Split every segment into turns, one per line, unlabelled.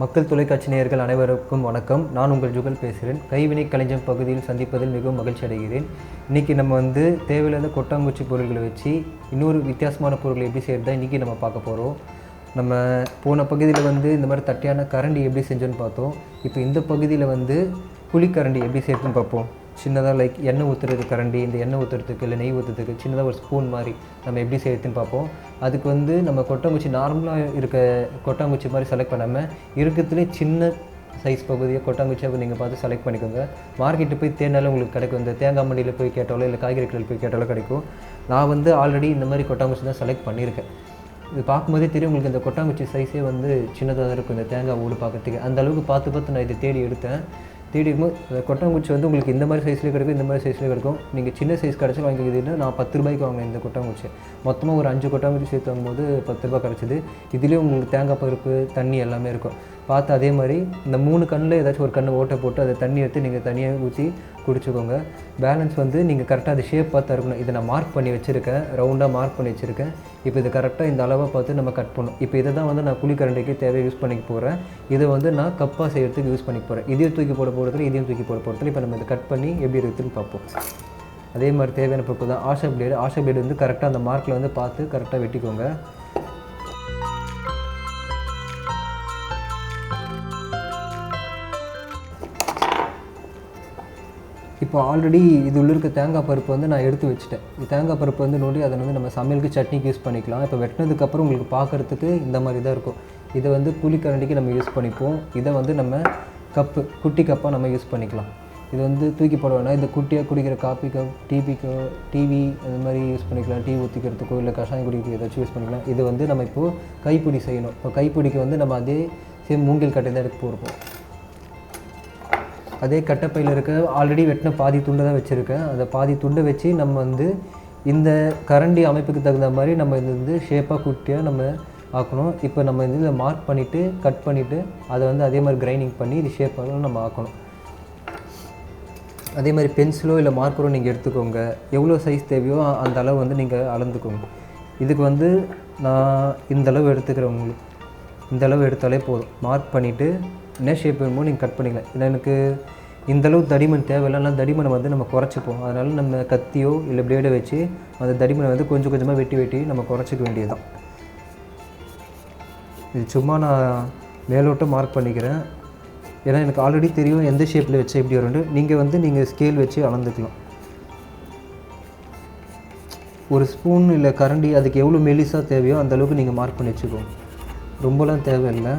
மக்கள் தொலைக்காட்சி நேயர்கள் அனைவருக்கும் வணக்கம். நான் உங்கள் ஜுகல் பேசுகிறேன். கைவினை கலைஞம் பகுதியில் சந்திப்பதில் மிகவும் மகிழ்ச்சி அடைகிறேன். இன்றைக்கி நம்ம தேவையில்லாத கொட்டாங்குச்சி பொருட்களை வச்சு இன்னொரு வித்தியாசமான பொருட்களை எப்படி செய்கிறது தான் இன்றைக்கி நம்ம பார்க்க போகிறோம். நம்ம போன பகுதியில் இந்த மாதிரி தட்டையான கரண்டி எப்படி செஞ்சோன்னு பார்த்தோம். இப்போ இந்த பகுதியில் குழிக்கரண்டி எப்படி செய்யறதுன்னு பார்ப்போம். சின்னதாக லைக் எண்ணெய் ஊற்றுறது கரண்டி, இந்த எண்ணெய் ஊற்றுறதுக்கு இல்லை நெய் ஊற்றுறதுக்கு சின்னதாக ஒரு ஸ்பூன் மாதிரி நம்ம எப்படி செய்யறதுன்னு பார்ப்போம். அதுக்கு நம்ம கொட்டாங்குச்சி நார்மலாக இருக்க கொட்டாங்குச்சி மாதிரி செலக்ட் பண்ணாமல் இருக்கிறதுலே சின்ன சைஸ் பகுதியை கொட்டாங்குச்சியாக நீங்கள் பார்த்து செலக்ட் பண்ணிக்கோங்க. மார்க்கெட்டு போய் தேடினாலும் உங்களுக்கு கிடைக்கும். இந்த தேங்காய் மண்டியில் போய் கேட்டாலோ இல்லை காய்கறி கடையில் போய் கேட்டாலோ கிடைக்கும். நான் ஆல்ரெடி இந்த மாதிரி கொட்டாங்குச்சி தான் செலக்ட் பண்ணியிருக்கேன். இது பார்க்கும்போதே தெரியும் உங்களுக்கு இந்த கொட்டாங்குச்சி சைஸே சின்னதாக இருக்கும். இந்த தேங்காய் ஓடு பார்க்குறதுக்கு அந்த அளவுக்கு பார்த்து நான் இதை தேடி எடுத்தேன். தேடி இருக்கும்போது கொட்டாங்குச்சி உங்களுக்கு இந்த மாதிரி சைஸ்லேயே கிடைக்கும், இந்த மாதிரி சைஸ்லேயே கிடைக்கும். நீங்கள் சின்ன சைஸ் கிடச்சி வாங்கிக்கிதுன்னா நான் 10 ரூபாய்க்கு வாங்கினேன் இந்த கொட்டாங்குச்சி. மொத்தமாக ஒரு 5 கொட்டாங்குச்சி சேர்த்து வாங்கும்போது 10 ரூபா கிடச்சிது. இதுலேயும் உங்களுக்கு தேங்காய் பருப்பு தண்ணி எல்லாமே இருக்கும். பார்த்து அதே மாதிரி இந்த 3 கண்ணில் ஏதாச்சும் ஒரு கண்ணு ஓட்டை போட்டு அதை தண்ணி எடுத்து நீங்கள் தனியாக ஊற்றி குடிச்சுக்கோங்க. பேலன்ஸ் நீங்கள் கரெக்டாக அது ஷேப் பார்த்தா இருக்கணும். இதை நான் மார்க் பண்ணி வச்சுருக்கேன், ரவுண்டாக மார்க் பண்ணி வச்சுருக்கேன். இப்போ இது கரெக்டாக இந்த அளவை பார்த்து நம்ம கட் பண்ணணும். இப்போ இதை தான் நான் குழிக்கரண்டிக்கு தேவையை யூஸ் பண்ணிக்க போகிறேன். இதை நான் கப்பாக செய்கிறதுக்கு யூஸ் பண்ணிக்க போகிறேன். இதையும் தூக்கி போட போகிறதுல இதையும் தூக்கி போட போகிறதுல இப்போ நம்ம இதை கட் பண்ணி எப்படி இருக்குதுன்னு பார்ப்போம். அதே மாதிரி தேவையான பொருட்கள் தான் ஆஷா பிளேடு கரெக்டாக அந்த மார்க்கில் பார்த்து கரெக்டாக வெட்டிக்கோங்க. இப்போ ஆல்ரெடி இது உள்ள இருக்க தேங்காய் பருப்பு நான் எடுத்து வச்சுட்டேன். தேங்காய் பருப்பு நோண்டி அதை நம்ம சமையலுக்கு சட்னிக்கு யூஸ் பண்ணிக்கலாம். இப்போ வெட்டினதுக்கப்புறம் உங்களுக்கு பார்க்குறதுக்கு இந்த மாதிரி தான் இருக்கும். இதை குழிக்கரண்டிக்கு நம்ம யூஸ் பண்ணிப்போம். இதை நம்ம கப்பு குட்டி கப்பாக நம்ம யூஸ் பண்ணிக்கலாம். இது தூக்கி போட வேணாம். இந்த குட்டியாக குடிக்கிற காப்பி கப், டிவி அந்த மாதிரி யூஸ் பண்ணிக்கலாம். டீ ஊற்றிக்கிறதுக்கோ இல்லை கஷாயம் குடிக்கிறதுக்கு ஏதாச்சும் யூஸ் பண்ணிக்கலாம். இது நம்ம இப்போது கைப்பிடி செய்யணும். இப்போ கைப்பிடிக்கு நம்ம அதே சேம் மூங்கில் கட்டை தான் எடுத்து போடுவோம். அதே கட்டைப்பையில் இருக்க ஆல்ரெடி வெட்டின பாதி துண்டை தான் வச்சுருக்கேன். அந்த பாதி துண்டை வச்சு நம்ம இந்த கரண்டி அமைப்புக்கு தகுந்த மாதிரி நம்ம இது ஷேப்பாக குட்டியாக நம்ம ஆக்கணும். இப்போ நம்ம இதில் மார்க் பண்ணிவிட்டு கட் பண்ணிவிட்டு அதை அதே மாதிரி கிரைண்டிங் பண்ணி இது ஷேப்பாக நம்ம ஆக்கணும். அதே மாதிரி பென்சிலோ இல்லை மார்க்கரோ நீங்கள் எடுத்துக்கோங்க. எவ்வளோ சைஸ் தேவையோ அந்த அளவு நீங்கள் அளந்துக்கோங்க. இதுக்கு நான் இந்தளவு எடுத்துக்கிறேன். உங்களுக்கு இந்த அளவு எடுத்தாலே போதும். மார்க் பண்ணிவிட்டு என்ன ஷேப் வேணுமோ நீங்கள் கட் பண்ணிக்கலாம். இல்லை எனக்கு இந்தளவு தடிமன் தேவையில்லைன்னா தடிமனை நம்ம குறைச்சிப்போம். அதனால் நம்ம கத்தியோ இல்லை பிளேடை வச்சு அந்த தடிமனை கொஞ்சம் கொஞ்சமாக வெட்டி நம்ம குறைச்சிக்க வேண்டியது தான். இது சும்மா நான் மேலோட்டம் மார்க் பண்ணிக்கிறேன். ஏன்னா எனக்கு ஆல்ரெடி தெரியும் எந்த ஷேப்பில் வச்சு எப்படி வரும்னு. நீங்கள் ஸ்கேல் வச்சு அளந்துக்கலாம். ஒரு ஸ்பூன் இல்லை கரண்டி அதுக்கு எவ்வளோ மெலிசாக தேவையோ அந்தளவுக்கு நீங்கள் மார்க் பண்ணி வச்சுக்கோங்க. ரொம்பலாம் தேவையில்லை.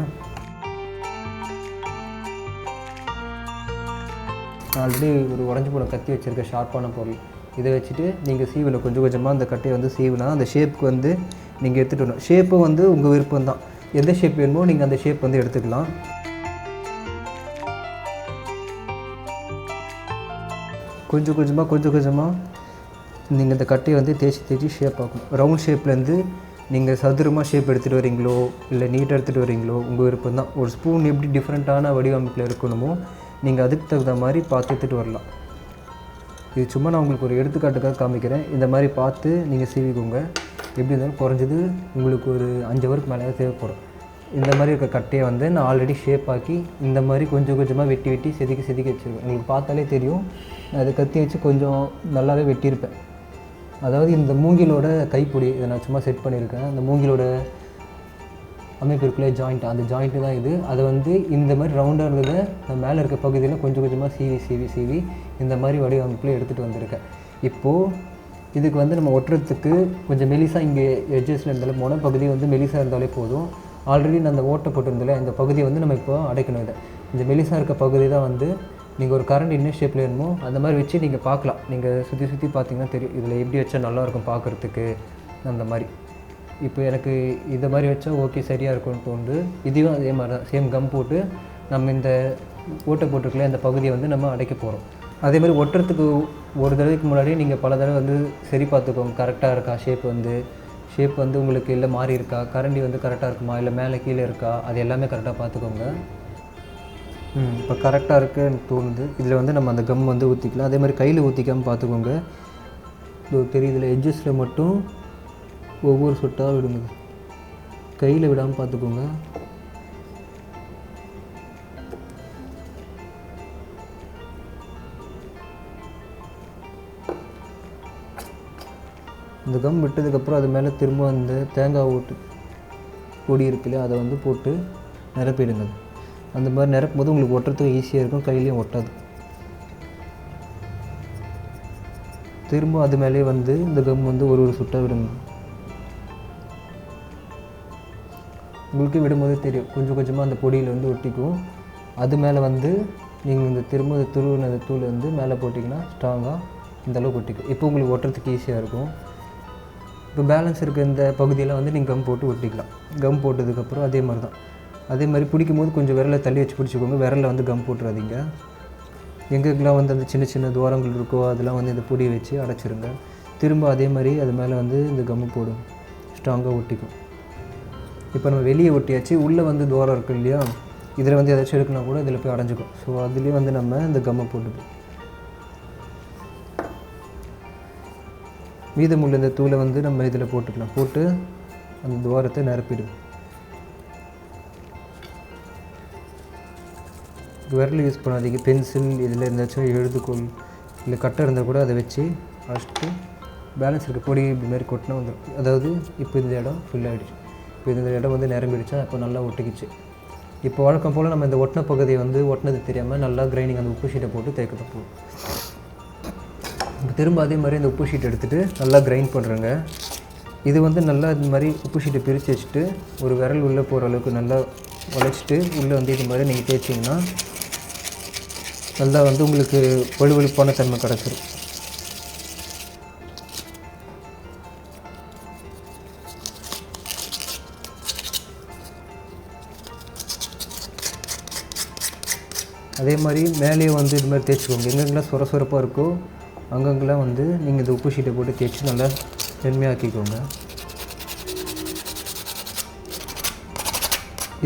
ஆல்ரெடி ஒரு உடஞ்சி போன கத்தி வச்சுருக்க ஷார்ப்பான பொருள். இதை வச்சுட்டு நீங்கள் சீவில் கொஞ்சம் கொஞ்சமாக அந்த கட்டையை சீவினா அந்த ஷேப்புக்கு நீங்கள் எடுத்துகிட்டு வரணும். ஷேப்பு உங்கள் விருப்பம் தான். எந்த ஷேப் வேணுமோ நீங்கள் அந்த ஷேப் எடுத்துக்கலாம். கொஞ்சம் கொஞ்சமாக நீங்கள் இந்த கட்டையை தேய்ச்சி ஷேப் ஆகணும். ரவுண்ட் ஷேப்லேருந்து நீங்கள் சதுரமாக ஷேப் எடுத்துகிட்டு வரீங்களோ இல்லை நீட்டாக எடுத்துகிட்டு வரீங்களோ உங்கள் விருப்பம் தான். ஒரு ஸ்பூன் எப்படி டிஃப்ரெண்ட்டான வடிவமைப்பில் இருக்கணுமோ நீங்கள் அதுக்கு தகுந்த மாதிரி பார்த்து எடுத்துகிட்டு வரலாம். இது சும்மா நான் உங்களுக்கு ஒரு எடுத்துக்காட்டுக்காக காமிக்கிறேன். இந்த மாதிரி பார்த்து நீங்கள் சீவிக்கோங்க. எப்படி இருந்தாலும் குறைஞ்சது உங்களுக்கு ஒரு 5 ஹவருக்கு மேலே தேவைப்படும். இந்த மாதிரி இருக்க கட்டையை நான் ஆல்ரெடி ஷேப் ஆக்கி இந்த மாதிரி கொஞ்சம் கொஞ்சமாக வெட்டி செதுக்கி வச்சுருக்கேன். உங்களுக்கு பார்த்தாலே தெரியும். நான் அதை கத்தி வச்சு கொஞ்சம் நல்லாவே வெட்டியிருப்பேன். அதாவது இந்த மூங்கிலோட கைப்பிடி இதை நான் சும்மா செட் பண்ணியிருக்கேன். அந்த மூங்கிலோட அமைப்பு இருக்குள்ளே ஜாயிண்ட், அந்த ஜாயிண்ட்டு தான் இது. அதை இந்த மாதிரி ரவுண்டாக இருந்ததை நான் மேலே இருக்க பகுதியில் கொஞ்சம் கொஞ்சமாக சீவி இந்த மாதிரி வடிவமைப்பில் எடுத்துகிட்டு வந்திருக்கேன். இப்போது இதுக்கு நம்ம ஒட்டுறதுக்கு கொஞ்சம் மெலிசாக இங்கே எட்ஜஸில் இருந்தாலும் மொன பகுதி மெலிசாக இருந்தாலே போதும். ஆல்ரெடி நான் அந்த ஓட்டை போட்டிருந்தாலே இந்த பகுதியை நம்ம இப்போ அடைக்கணும். இதை இந்த மெலிசாக இருக்க பகுதி தான் நீங்கள் ஒரு கரண்ட் என்ன ஷேப்பில் வேணுமோ அந்த மாதிரி வச்சு நீங்கள் பார்க்கலாம். நீங்கள் சுற்றி பார்த்தீங்கன்னா தெரியும் இதில் எப்படி வச்சா நல்லாயிருக்கும் பார்க்குறதுக்கு அந்த மாதிரி. இப்போ எனக்கு இதை மாதிரி வச்சா ஓகே சரியாக இருக்கும்னு தோணுது. இதையும் அதே மாதிரி தான் சேம் கம் போட்டு நம்ம இந்த ஓட்டை போட்டிருக்கல இந்த பகுதியை நம்ம அடைக்க போகிறோம். அதே மாதிரி ஒட்டுறதுக்கு ஒரு தடவைக்கு முன்னாடி நீங்கள் பல தடவை சரி பார்த்துக்கோங்க. கரெக்டாக இருக்கா ஷேப் உங்களுக்கு இல்லை மாறி இருக்கா, கரண்டி கரெக்டாக இருக்குமா இல்லை மேலே கீழே இருக்கா, அது எல்லாமே கரெக்டாக பார்த்துக்கோங்க. இப்போ கரெக்டாக இருக்குன்னு எனக்கு தோணுது. இதில் நம்ம அந்த கம் ஊற்றிக்கலாம். அதே மாதிரி கையில் ஊற்றிக்காமல் பார்த்துக்கோங்க. தெரியுதுல எட்ஜஸில் மட்டும் ஒவ்வொரு சொட்டாக விடுங்க. கையில் விடாமல் பார்த்துக்கோங்க. இந்த கம் விட்டதுக்கப்புறம் அது மேலே திரும்ப அந்த தேங்காய் ஓட்டு பொடி இருக்குல்லையா அதை வந்து போட்டு நிரப்பிடுங்க. அந்த மாதிரி நிரப்பும் போது உங்களுக்கு ஒட்டுறதுக்கு ஈஸியாக இருக்கும், கையிலையும் ஒட்டாது. திரும்ப அது மேலே வந்து இந்த கம் வந்து ஒரு சுட்டாக விடுங்க. உங்களுக்கு விடும்போது தெரியும் கொஞ்சம் கொஞ்சமாக அந்த பொடியில் வந்து ஒட்டிக்கும். அது மேலே வந்து நீங்கள் இந்த திரும்ப துருவின தூள் வந்து மேலே போட்டிங்கன்னா ஸ்ட்ராங்காக இந்தளவுக்கு ஒட்டிக்கும். இப்போ உங்களுக்கு ஒட்டுறதுக்கு ஈஸியாக இருக்கும். இப்போ பேலன்ஸ் இருக்க இந்த பகுதியெல்லாம் வந்து நீங்கள் கம் போட்டு ஒட்டிக்கலாம். கம் போட்டதுக்கப்புறம் அதே மாதிரி தான், அதே மாதிரி பிடிக்கும் போது கொஞ்சம் விரலை தள்ளி வச்சு பிடிச்சிக்கோங்க. விரலில் வந்து கம் போட்டுறாதீங்க. எங்கெங்கெல்லாம் வந்து அந்த சின்ன சின்ன துவாரங்கள் இருக்கோ அதெல்லாம் வந்து இந்த பொடியை வச்சு அடைச்சிருங்க. திரும்ப அதே மாதிரி அது மேலே வந்து இந்த கம்மு போடும், ஸ்ட்ராங்காக ஒட்டிக்கும். இப்போ நம்ம வெளியே ஒட்டியாச்சு, உள்ளே வந்து துவாரம் இருக்குது இல்லையா, இதில் வந்து ஏதாச்சும் எடுக்கணும் கூட இதில் போய் அடைஞ்சிக்கும். ஸோ அதுலேயே வந்து நம்ம இந்த கம்மை போட்டுப்போம். மீதமுள்ள இந்த தூளை வந்து நம்ம இதில் போட்டுக்கலாம். போட்டு அந்த துவாரத்தை நிரப்பிடும். விரல் யூஸ் பண்ணாதீங்க, பென்சில் இதில் இருந்தாச்சும் எழுதுகோள் இல்லை கட்டை இருந்தால் கூட அதை வச்சு அழைச்சிட்டு பேலன்ஸ் இருக்க பொடி இப்படி மாதிரி கொட்டினா வந்துடும். அதாவது இப்போ இந்த இடம் ஃபில் ஆகிடுச்சு. இப்போ இந்த இடம் வந்து நிரம்பிடுச்சா, இப்போ நல்லா ஒட்டிக்கிச்சு. இப்போ வழக்கம் போல் நம்ம இந்த ஒட்டின பகுதியை வந்து ஒட்டினது தெரியாமல் நல்லா கிரைண்டிங் அந்த உப்பு ஷீட்டை போட்டு தேய்க்க போகும். இப்போ திரும்ப அதே மாதிரி இந்த உப்பு ஷீட் எடுத்துகிட்டு நல்லா கிரைண்ட் பண்ணுறேங்க. இது வந்து நல்லா இந்த மாதிரி உப்பு ஷீட்டை பிரித்து வச்சுட்டு ஒரு விரல் உள்ளே போகிற அளவுக்கு நல்லா உழைச்சிட்டு உள்ளே வந்து இது மாதிரி நீங்கள் தேய்ச்சிங்கன்னா நல்லா வந்து உங்களுக்கு வலுவழுப்பான தன்மை கிடச்சிரும். அதே மாதிரி மேலேயே வந்து இது மாதிரி தேய்ச்சிக்கோங்க. எங்கெங்கெல்லாம் சொரப்பாக இருக்கோ அங்கங்கெல்லாம் வந்து நீங்கள் இந்த உப்பு ஷீட்டை போட்டு தேய்ச்சி நல்லா வெண்மையாக்கிக்கோங்க.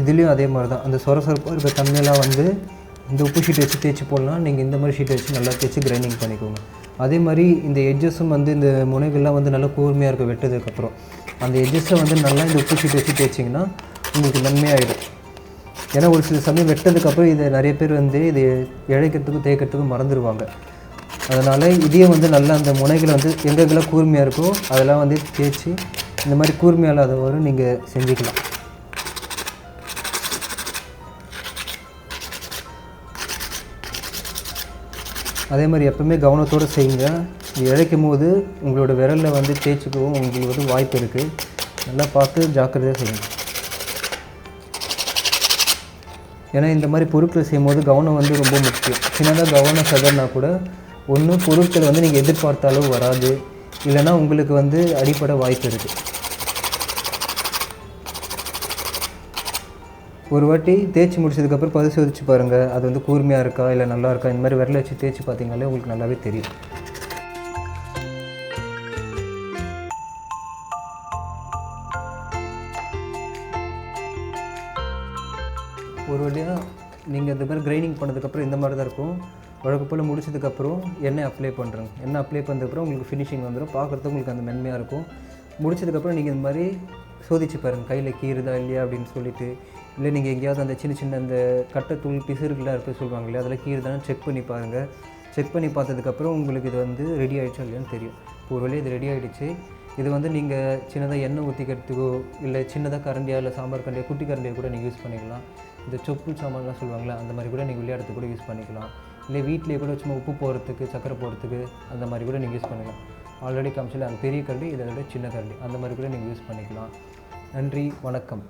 இதுலேயும் அதே மாதிரி தான், அந்த சொரப்பாக இருக்க தண்ணியெல்லாம் வந்து இந்த உப்பு ஷீட்டை வச்சு தேய்ச்சி போடலாம். நீங்கள் இந்த மாதிரி ஷீட்டை வச்சு நல்லா தேய்ச்சி கிரைண்டிங் பண்ணிக்கோங்க. அதே மாதிரி இந்த எட்ஜஸும் வந்து இந்த முனைகள்லாம் வந்து நல்லா கூர்மையாக இருக்க வெட்டதுக்கப்புறம் அந்த எட்ஜஸை வந்து நல்லா இந்த உப்பு ஷீட்டை வச்சு தேய்ச்சிங்கன்னா உங்களுக்கு நன்மையாகிடும். ஏன்னா ஒரு சில சமயம் வெட்டதுக்கப்புறம் இதை நிறைய பேர் வந்து இது இழைக்கிறதுக்கும் தேய்க்கிறதுக்கும் மறந்துடுவாங்க. அதனால் இதையும் வந்து நல்லா அந்த முனைகளை வந்து எங்கெங்கெல்லாம் கூர்மையாக இருக்கோ அதெல்லாம் வந்து தேய்ச்சி இந்த மாதிரி கூர்மையாக இல்லாதவரை நீங்கள் செஞ்சுக்கலாம். அதே மாதிரி எப்போவுமே கவனத்தோடு செய்யுங்க. இது இழைக்கும் போது உங்களோட விரலில் வந்து தேய்ச்சிக்கவும் உங்களுக்கு வந்து வாய்ப்பு இருக்குது. நல்லா பார்த்து ஜாக்கிரதையாக செய்யுங்க. ஏன்னா இந்த மாதிரி பொருட்களை செய்யும் போது கவனம் வந்து ரொம்ப முக்கியம். சின்னதாக கவனம் சதறினா கூட ஒன்று பொருட்கள் வந்து நீங்கள் எதிர்பார்த்த அளவு வராது, இல்லைன்னா உங்களுக்கு வந்து அடிப்பட வாய்ப்பு இருக்குது. ஒரு வாட்டி தேய்ச்சி முடிச்சதுக்கப்புறம் பரிசோதிச்சு பாருங்கள், அது வந்து கூர்மையாக இருக்கா இல்லை நல்லா இருக்கா. இந்த மாதிரி விரலை வச்சு தேய்ச்சி பார்த்தீங்கனாலே உங்களுக்கு நல்லாவே தெரியும். ஒரு வழியாக நீங்கள் இந்த மாதிரி கிரைண்டிங் பண்ணதுக்கப்புறம் இந்த மாதிரி தான் இருக்கும். வழக்கு போல் முடிச்சதுக்கப்புறம் எண்ணெய் அப்ளை பண்ணுறேங்க. எண்ணெய் அப்ளை பண்ணதுக்கப்புறம் உங்களுக்கு ஃபினிஷிங் வந்துடும். பார்க்குறதுக்கு உங்களுக்கு அந்த மென்மையாக இருக்கும். முடிச்சதுக்கப்புறம் நீங்கள் இந்த மாதிரி சோதிச்சு பாருங்கள், கையில் கீறுதா இல்லையா அப்படின்னு சொல்லிவிட்டு. இல்லை நீங்கள் எங்கேயாவது அந்த சின்ன சின்ன அந்த கட்டைத்தூள் பிசுறுகளாக இருக்க சொல்லுவாங்க இல்லையா, அதில் கீறுதான்னு செக் பண்ணி பாருங்கள். செக் பண்ணி பார்த்ததுக்கப்புறம் உங்களுக்கு இது வந்து ரெடி ஆகிடுச்சா இல்லையான்னு தெரியும். இப்போ ஒரு வழியாக இது ரெடி ஆகிடுச்சு. இது வந்து நீங்கள் சின்னதாக எண்ணெய் ஊற்றிக்கிறதுக்கோ இல்லை சின்னதாக கரண்டியாக இல்லை சாம்பார் கரண்டியாக குட்டி கரண்டியாக கூட நீங்கள் யூஸ் பண்ணிக்கலாம். இந்த சொப்பு சாமான்லாம் சொல்லுவாங்களே அந்த மாதிரி கூட நீங்கள் விளையாடுறதுக்கு கூட யூஸ் பண்ணிக்கலாம். இல்லை வீட்டிலே கூட சும்மா உப்பு போடுறதுக்கு சக்கரை போடுறதுக்கு அந்த மாதிரி கூட நீங்கள் யூஸ் பண்ணிக்கலாம். ஆல்ரெடி காமிச்சில அந்த பெரிய கரண்டி, இதை விட சின்ன கரண்டி அந்த மாதிரி கூட நீங்கள் யூஸ் பண்ணிக்கலாம். நன்றி, வணக்கம்.